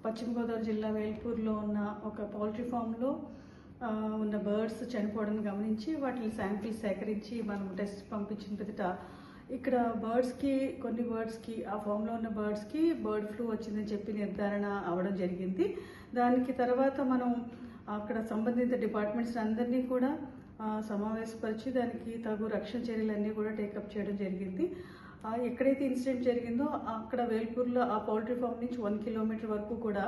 పశ్చిమ గోదావరి జిల్లా వేల్పూర్లో ఉన్న ఒక పౌల్ట్రీ ఫామ్లో ఉన్న బర్డ్స్ చనిపోవడం గమనించి వాటిని శాంపిల్స్ సేకరించి మనం టెస్ట్ పంపించిన పిదట ఇక్కడ కొన్ని బర్డ్స్కి ఆ ఫామ్లో ఉన్న బర్డ్స్కి బర్డ్ ఫ్లూ వచ్చిందని చెప్పి నిర్ధారణ అవ్వడం జరిగింది. దానికి తర్వాత మనం అక్కడ సంబంధిత డిపార్ట్మెంట్స్ అందరినీ కూడా సమావేశపరిచి దానికి తగు రక్షణ చర్యలన్నీ కూడా టేకప్ చేయడం జరిగింది. ఎక్కడైతే ఇన్సిడెంట్ జరిగిందో అక్కడ వేల్పూర్లో ఆ పౌల్ట్రీ ఫామ్ నుంచి 1 కిలోమీటర్ వరకు కూడా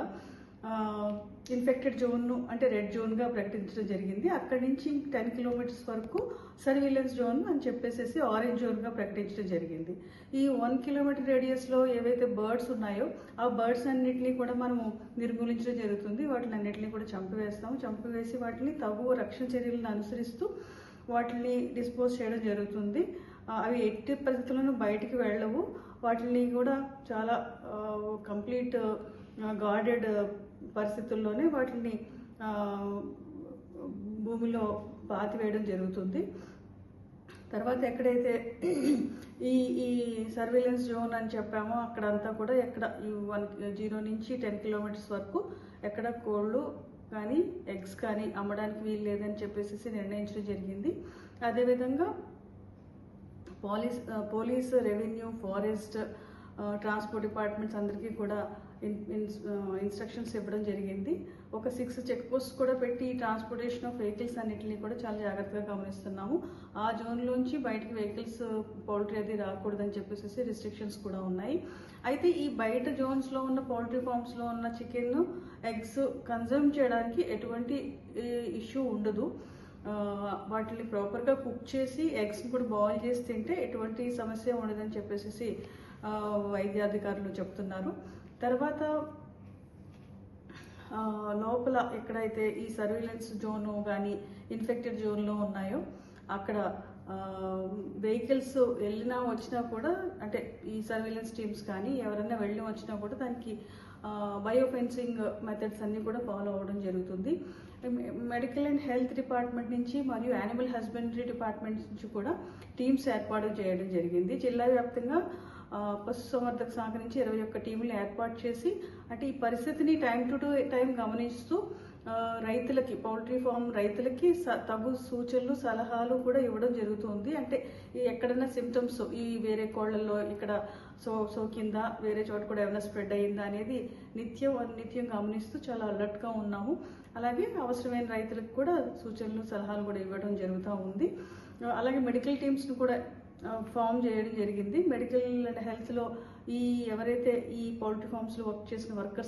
ఇన్ఫెక్టెడ్ జోన్ను అంటే రెడ్ జోన్గా ప్రకటించడం జరిగింది. అక్కడి నుంచి 10 కిలోమీటర్స్ వరకు సర్వీలెన్స్ జోన్ అని చెప్పేసి ఆరెంజ్ జోన్గా ప్రకటించడం జరిగింది. ఈ 1 కిలోమీటర్ రేడియస్లో ఏవైతే బర్డ్స్ ఉన్నాయో ఆ బర్డ్స్ అన్నింటినీ కూడా మనము నిర్మూలించడం జరుగుతుంది. వాటిని అన్నింటినీ కూడా చంపివేసి వాటిని తగు రక్షణ చర్యలను అనుసరిస్తూ వాటిని డిస్పోజ్ చేయడం జరుగుతుంది. అవి ఎట్టి పరిస్థితుల్లోనూ బయటికి వెళ్ళవు. వాటిని కూడా చాలా కంప్లీట్ గార్డెడ్ పరిస్థితుల్లోనే వాటిని భూమిలో పాతివేయడం జరుగుతుంది. తర్వాత ఎక్కడైతే ఈ సర్వేలెన్స్ జోన్ అని చెప్పామో అక్కడంతా కూడా ఎక్కడ 0 నుంచి 10 కిలోమీటర్స్ వరకు ఎక్కడ కోళ్ళు కానీ ఎగ్స్ కానీ అమ్మడానికి వీలు లేదని చెప్పేసి నిర్ణయించడం జరిగింది. అదేవిధంగా police, revenue, forest, transport departments అందరికీ కూడా ఇన్స్ట్రక్షన్స్ ఇవ్వడం జరిగింది. ఒక 6 చెక్ పోస్ట్ కూడా పెట్టి ట్రాన్స్పోర్టేషన్ ఆఫ్ వెహికల్స్ అన్నింటినీ కూడా చాలా జాగ్రత్తగా గమనిస్తున్నాము. ఆ జోన్లోంచి బయటకు వెహికల్స్ పౌల్ట్రీ అది రాకూడదని చెప్పేసి రిస్ట్రిక్షన్స్ కూడా ఉన్నాయి. అయితే ఈ బయట జోన్స్లో ఉన్న పౌల్ట్రీ ఫామ్స్లో ఉన్న చికెన్, ఎగ్స్ కన్జ్యూమ్ చేయడానికి ఎటువంటి ఇష్యూ ఉండదు. వాటిని ప్రాపర్గా కుక్ చేసి ఎగ్స్ని కూడా బాయిల్ చేసి తింటే ఎటువంటి సమస్య ఉండదని చెప్పేసి వైద్యాధికారులు చెప్తున్నారు. తర్వాత లోపల ఎక్కడైతే ఈ సర్వీలెన్స్ జోను కానీ ఇన్ఫెక్టెడ్ జోన్లో ఉన్నాయో అక్కడ వెహికల్స్ వెళ్ళినా వచ్చినా కూడా అంటే ఈ సర్వీలెన్స్ టీమ్స్ కానీ ఎవరైనా వెళ్ళి వచ్చినా కూడా దానికి బయోఫెన్సింగ్ మెథడ్స్ అన్నీ కూడా ఫాలో అవ్వడం జరుగుతుంది. మెడికల్ అండ్ హెల్త్ డిపార్ట్మెంట్ నుంచి మరియు యానిమల్ హస్బెండరీ డిపార్ట్మెంట్ నుంచి కూడా టీమ్స్ ఏర్పాటు చేయడం జరిగింది. జిల్లా వ్యాప్తంగా పశుసంవర్ధక శాఖ నుంచి 21 టీములు ఏర్పాటు చేసి అంటే ఈ పరిస్థితిని టైం టు టైం గమనిస్తూ రైతులకి పౌల్ట్రీ ఫామ్ రైతులకి తగు సూచనలు సలహాలు కూడా ఇవ్వడం జరుగుతుంది. అంటే ఎక్కడైనా సిమ్టమ్స్ ఈ వేరే కోళ్లలో ఇక్కడ సోకిందా, వేరే చోట కూడా ఏమైనా స్ప్రెడ్ అయ్యిందా అనేది నిత్యం గమనిస్తూ చాలా అలర్ట్గా ఉన్నాము. అలాగే అవసరమైన రైతులకు కూడా సూచనలు సలహాలు కూడా ఇవ్వడం జరుగుతూ ఉంది. అలాగే మెడికల్ టీమ్స్ను కూడా ఫామ్ చేయడం జరిగింది. మెడికల్ అండ్ హెల్త్లో ఎవరైతే ఈ పౌల్ట్రీ ఫామ్స్లో వర్క్ చేసిన వర్కర్స్